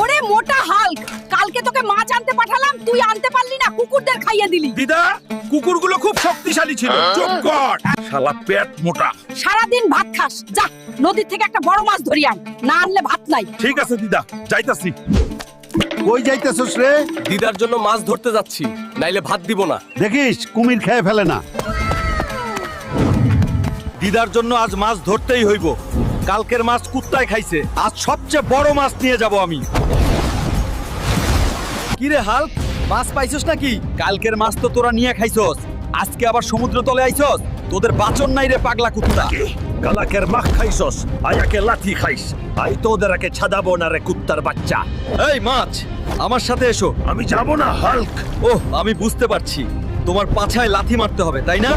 ওরে মোটা হাল্ক, কালকে তোকে মাছ আনতে পাঠালাম, তুই আনতে পারলি না, কুকুরদের খাইয়ে দিলি। দিদা, কুকুরগুলো খুব শক্তিশালী ছিল। চুপ কর, শালা পেট মোটা। সারাদিন ভাত খাস, যা নদীর থেকে একটা বড় মাছ ধরি আন, না আনলে ভাত নাই। ঠিক আছে দিদা, যাইতাছি। কই যাইতেছস রে? দিদার জন্য মাছ ধরতে যাচ্ছি, নাইলে ভাত দিব না। দেখিস কুমির খেয়ে ফেলে না। দিদার জন্য আজ মাছ ধরতেই হইব। কালকের মাছ কুত্তায় খাইছে, আজ সবচেয়ে বড় মাছ নিয়ে যাব আমি। কি রে হাল্ক, মাছ পাইছস নাকি? কালকের মাছ তো তোরা নিয়ে খাইছস, আজকে আবার সমুদ্র তলে আইছস। তোদের বাচন নাই রে পাগলা কুত্তা। কালাকের মাছ খাইছস, আয়াকে লাথি খাইস। আই তোদেরকে ছাদাবো না রে কুত্তার বাচ্চা। এই মাছ, আমার সাথে এসো। আমি যাব না হাল্ক। ওহ, আমি বুঝতে পারছি, তোমার পাছায় লাথি মারতে হবে, তাই না?